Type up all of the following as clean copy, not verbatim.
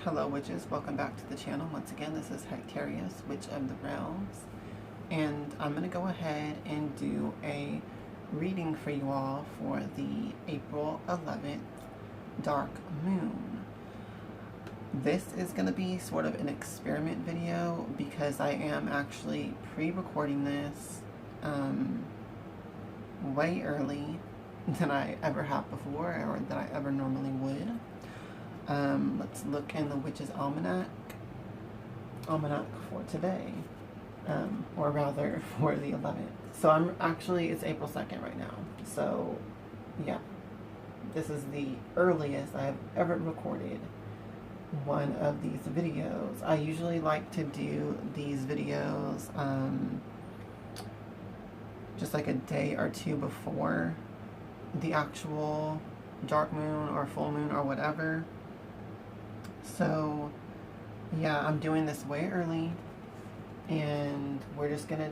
Hello witches, welcome back to the channel. Once again, this is Hectarius, Witch of the Realms, and I'm going to go ahead and do a reading for you all for the April 11th Dark Moon. This is going to be sort of an experiment video because I am actually pre-recording this way early than I ever have before or that I ever normally would. Let's look in the Witch's Almanac for today, or rather for the 11th. So it's April 2nd right now. So yeah, this is the earliest I have ever recorded one of these videos. I usually like to do these videos just like a day or two before the actual dark moon or full moon or whatever. So yeah, I'm doing this way early, and we're just gonna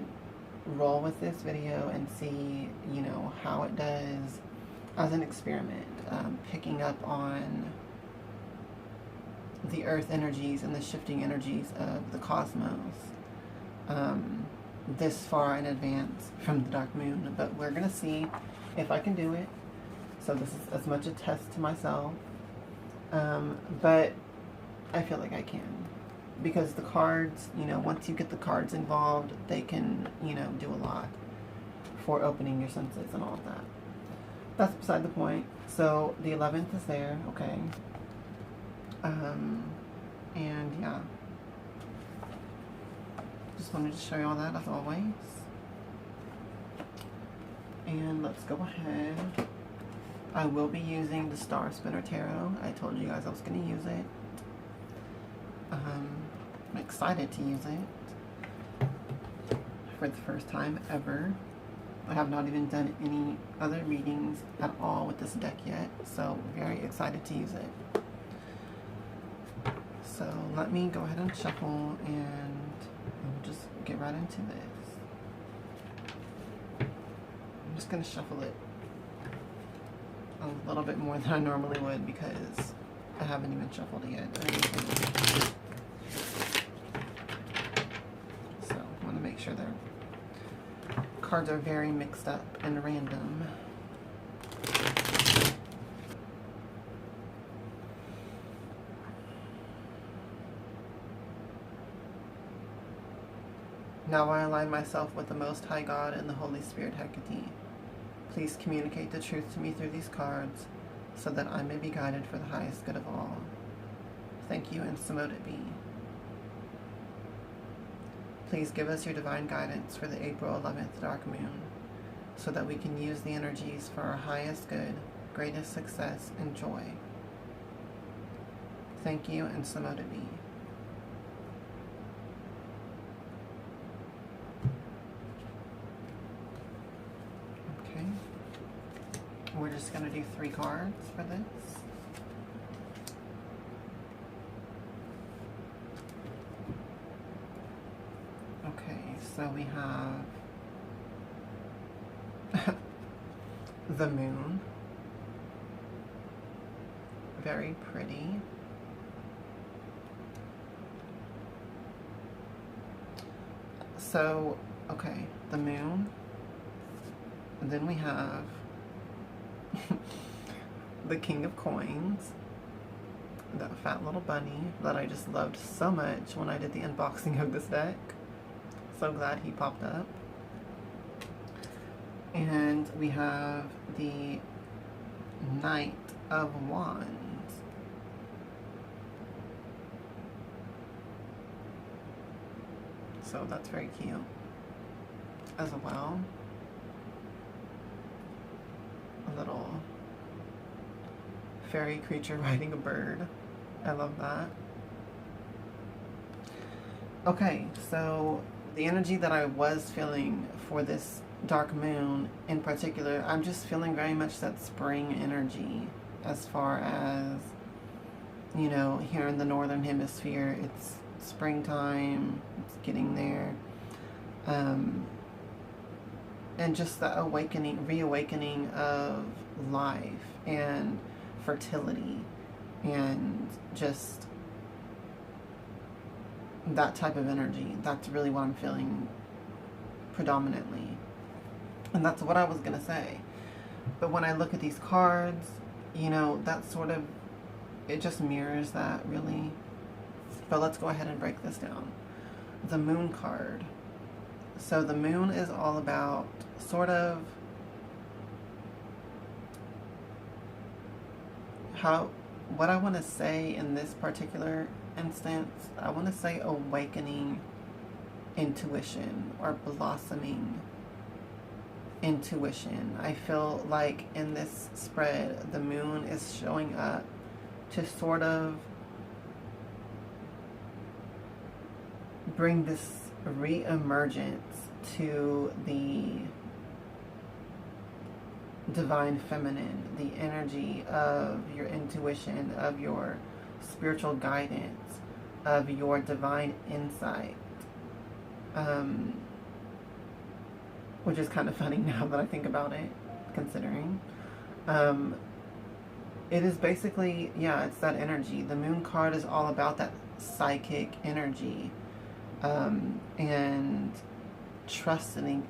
roll with this video and see, you know, how it does as an experiment, picking up on the earth energies and the shifting energies of the cosmos this far in advance from the dark moon. But we're gonna see if I can do it. So this is as much a test to myself, but I feel like I can, because the cards, you know, once you get the cards involved, they can, you know, do a lot for opening your senses and all of that. That's beside the point. So the 11th is there, okay. And yeah, just wanted to show you all that as always. And let's go ahead. I will be using the Star Spinner Tarot. I told you guys I was going to use it. I'm excited to use it for the first time ever. I have not even done any other readings at all with this deck yet, so very excited to use it. So let me go ahead and shuffle, and we'll just get right into this. I'm just going to shuffle it a little bit more than I normally would because I haven't even shuffled it yet or anything. So I want to make sure their cards are very mixed up and random. Now I align myself with the Most High God and the Holy Spirit Hecate. Please communicate the truth to me through these cards, so that I may be guided for the highest good of all. Thank you, and so mote it be. Please give us your divine guidance for the April 11th dark moon, so that we can use the energies for our highest good, greatest success, and joy. Thank you, and so mote it be. Okay. We're just going to do 3 cards for this. Okay, so we have the moon. Very pretty. So, okay, the moon. And then we have the King of Coins, that fat little bunny that I just loved so much when I did the unboxing of this deck. So glad he popped up. And we have the Knight of Wands. So that's very cute as well. A little fairy creature riding a bird. I love that. Okay, so the energy that I was feeling for this dark moon in particular, I'm just feeling very much that spring energy, as far as, you know, here in the northern hemisphere, it's springtime, it's getting there. And just the reawakening of life and fertility and just that type of energy. That's really what I'm feeling predominantly. And that's what I was going to say. But when I look at these cards, you know, that sort of, it just mirrors that really. But let's go ahead and break this down. The Moon card. So the Moon is all about sort of what I want to say in this particular instance, I want to say awakening intuition or blossoming intuition. I feel like in this spread, the Moon is showing up to sort of bring this re-emergence to the divine feminine, the energy of your intuition, of your spiritual guidance, of your divine insight. Which is kind of funny now that I think about it, considering. It is basically, yeah, it's that energy. The Moon card is all about that psychic energy, and trusting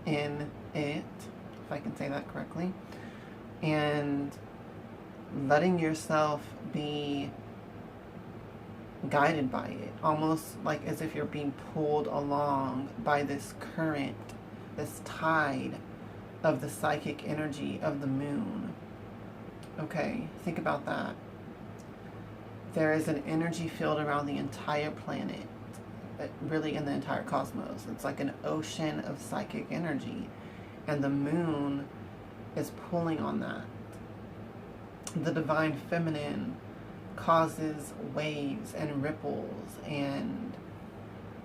in it, if I can say that correctly, and letting yourself be guided by it, almost like as if you're being pulled along by this current, this tide of the psychic energy of the Moon. Okay, think about that. There is an energy field around the entire planet, really in the entire cosmos. It's like an ocean of psychic energy, and the Moon is pulling on that. The divine feminine causes waves and ripples and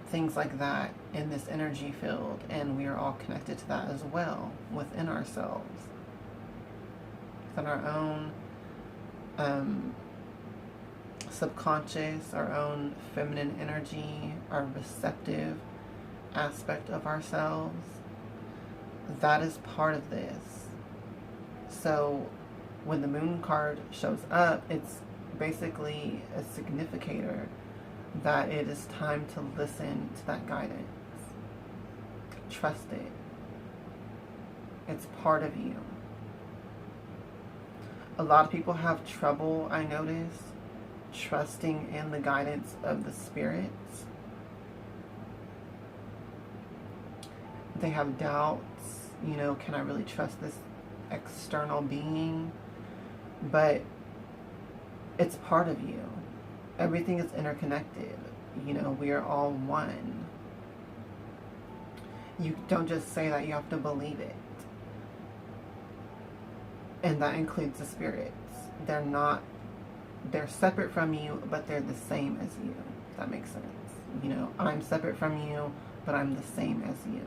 things like that in this energy field, and we are all connected to that as well within ourselves, within our own subconscious, our own feminine energy, our receptive aspect of ourselves. That is part of this. So when the Moon card shows up, it's basically a significator that it is time to listen to that guidance. Trust it. It's part of you. A lot of people have trouble, I notice, trusting in the guidance of the spirits. They have doubts, you know, can I really trust this external being? But it's part of you. Everything is interconnected. You know, we are all one. You don't just say that, you have to believe it. And that includes the spirits. They're separate from you, but they're the same as you. If that makes sense. You know, I'm separate from you, but I'm the same as you.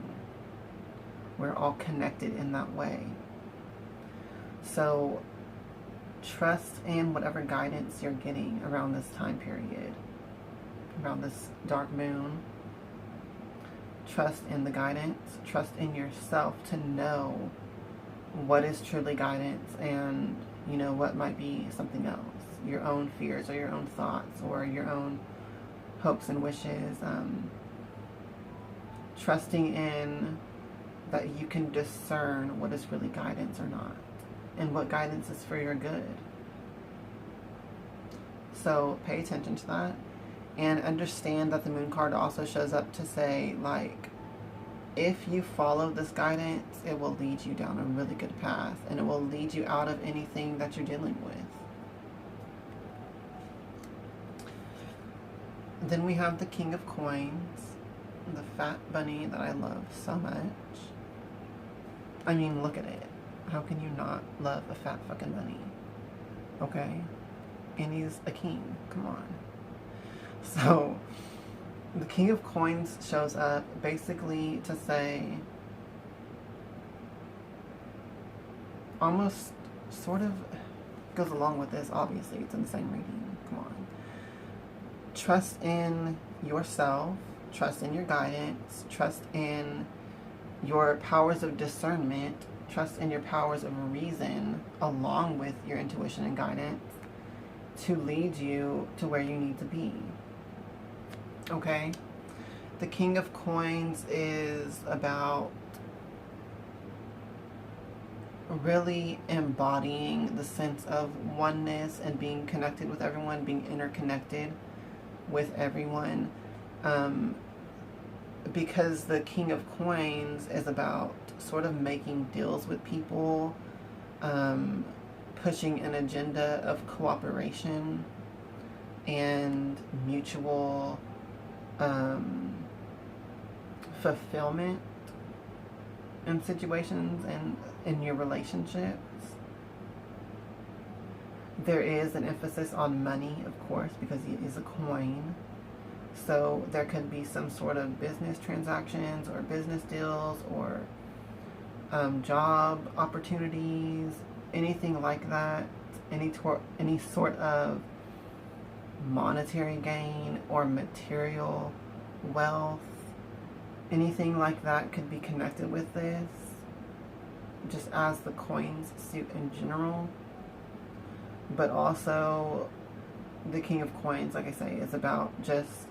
We're all connected in that way. So trust in whatever guidance you're getting around this time period, around this dark moon. Trust in the guidance. Trust in yourself to know what is truly guidance and, you know, what might be something else. Your own fears or your own thoughts or your own hopes and wishes. Trusting in that you can discern what is really guidance or not, and what guidance is for your good. So pay attention to that, and understand that the Moon card also shows up to say, like, if you follow this guidance, it will lead you down a really good path, and it will lead you out of anything that you're dealing with. Then we have the King of Coins, the fat bunny that I love so much. I mean, look at it. How can you not love a fat fucking bunny? Okay? And he's a king. Come on. So, the King of Coins shows up basically to say, almost sort of goes along with this, obviously. It's in the same reading. Come on. Trust in yourself. Trust in your guidance. Trust in your powers of discernment. Trust in your powers of reason, along with your intuition and guidance, to lead you to where you need to be. Okay? The King of Coins is about really embodying the sense of oneness and being connected with everyone, being interconnected with everyone. Because the King of Coins is about sort of making deals with people, pushing an agenda of cooperation and mutual fulfillment in situations and in your relationships. There is an emphasis on money, of course, because it is a coin. So there could be some sort of business transactions or business deals or job opportunities, anything like that, any sort of monetary gain or material wealth, anything like that could be connected with this, just as the coins suit in general. But also, the King of Coins, like I say, is about just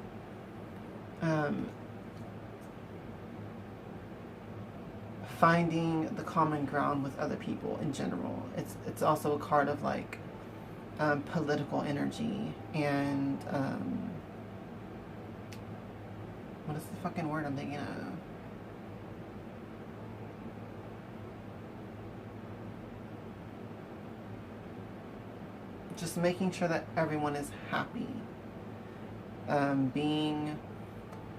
finding the common ground with other people in general. It's also a card of like political energy and what is the fucking word I'm thinking of? Just making sure that everyone is happy. Being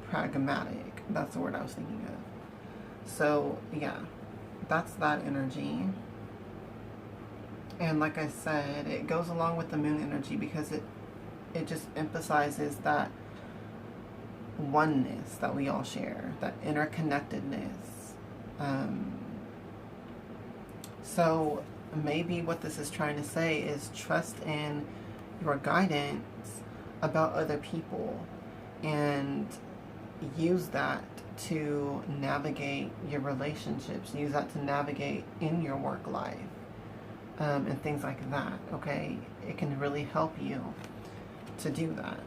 pragmatic. That's the word I was thinking of. So, yeah, that's that energy. And like I said, it goes along with the moon energy because it just emphasizes that oneness that we all share, that interconnectedness. So maybe what this is trying to say is trust in your guidance about other people and use that to navigate your relationships, use that to navigate in your work life, and things like that, okay? It can really help you to do that.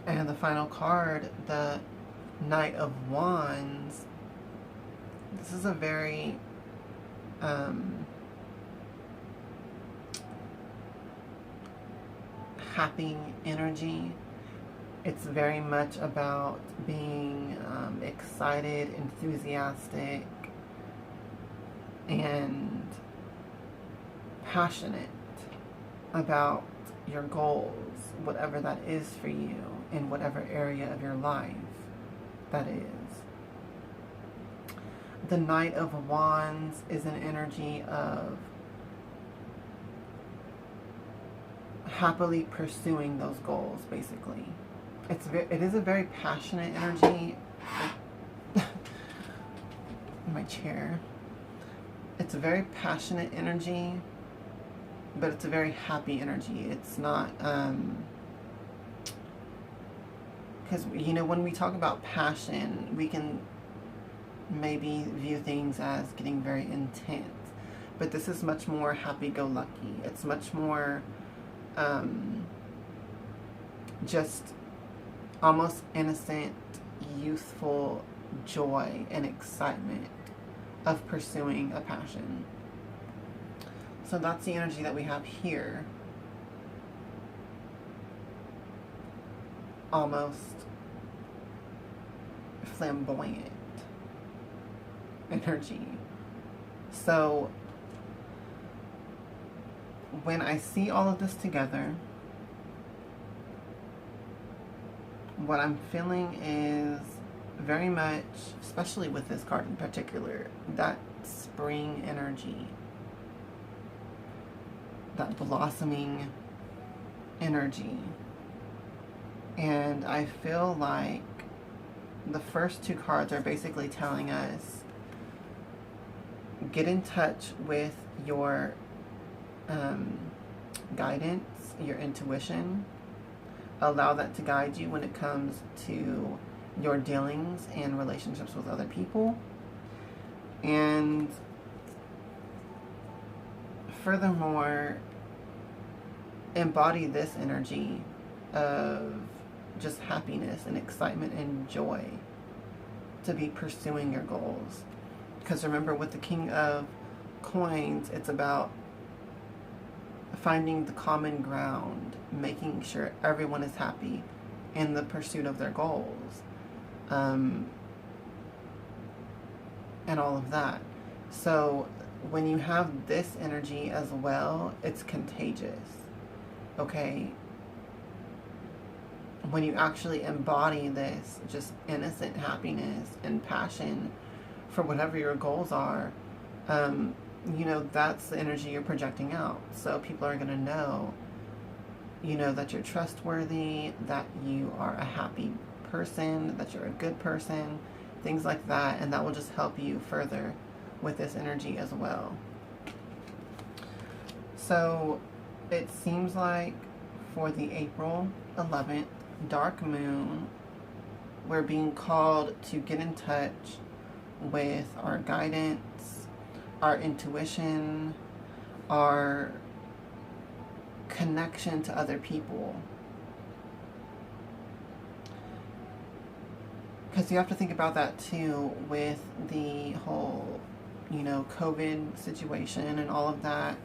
And the final card, the Knight of Wands, this is a very happy energy. It's very much about being excited, enthusiastic, and passionate about your goals, whatever that is for you, in whatever area of your life that is. The Knight of Wands is an energy of happily pursuing those goals, basically. It is a very passionate energy. In my chair. It's a very passionate energy, but it's a very happy energy. It's not, because, you know, when we talk about passion, we can maybe view things as getting very intense. But this is much more happy-go-lucky. It's much more just almost innocent, youthful joy and excitement of pursuing a passion. So that's the energy that we have here. Almost flamboyant energy. So when I see all of this together, what I'm feeling is very much, especially with this card in particular, that spring energy, that blossoming energy. And I feel like the first two cards are basically telling us, get in touch with your guidance, your intuition. Allow that to guide you when it comes to your dealings and relationships with other people. And furthermore, embody this energy of just happiness and excitement and joy to be pursuing your goals. Because remember, with the King of Coins, it's about finding the common ground, making sure everyone is happy in the pursuit of their goals, and all of that. So when you have this energy as well, it's contagious. Okay? When you actually embody this just innocent happiness and passion for whatever your goals are, you know, that's the energy you're projecting out. So people are going to know, you know, that you're trustworthy, that you are a happy person, that you're a good person, things like that. And that will just help you further with this energy as well. So it seems like for the April 11th dark moon, we're being called to get in touch with our guidance, our intuition, our connection to other people. Because you have to think about that too with the whole, you know, COVID situation and all of that,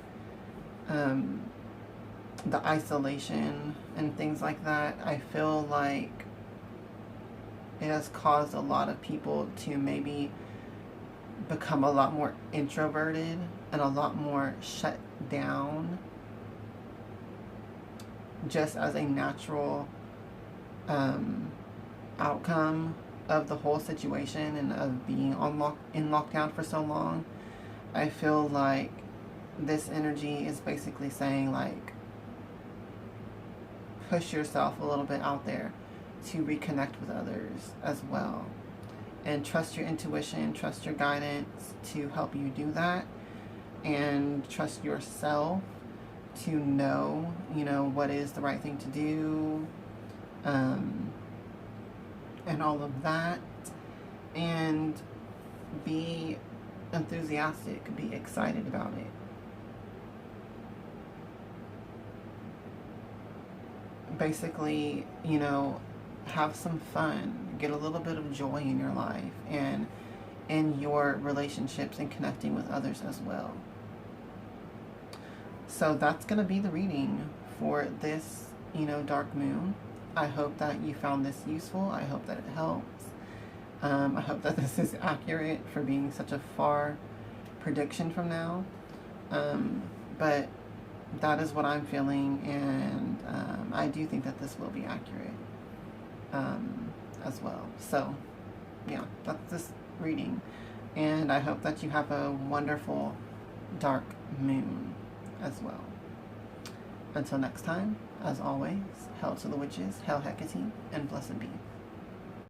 the isolation and things like that. I feel like it has caused a lot of people to maybe become a lot more introverted and a lot more shut down, just as a natural outcome of the whole situation and of being in lockdown for so long. I feel like this energy is basically saying, like, push yourself a little bit out there to reconnect with others as well. And trust your intuition, trust your guidance to help you do that. And trust yourself to know, you know, what is the right thing to do. And all of that. And be enthusiastic, be excited about it. Basically, you know, have some fun, get a little bit of joy in your life and in your relationships and connecting with others as well. So that's going to be the reading for this, you know, dark moon. I hope that you found this useful. I hope that it helps. I hope that this is accurate for being such a far prediction from now. But that is what I'm feeling, and I do think that this will be accurate as well. So, yeah, that's this reading. And I hope that you have a wonderful dark moon as well. Until next time, as always, hail to the witches, hail Hecate, and blessed be.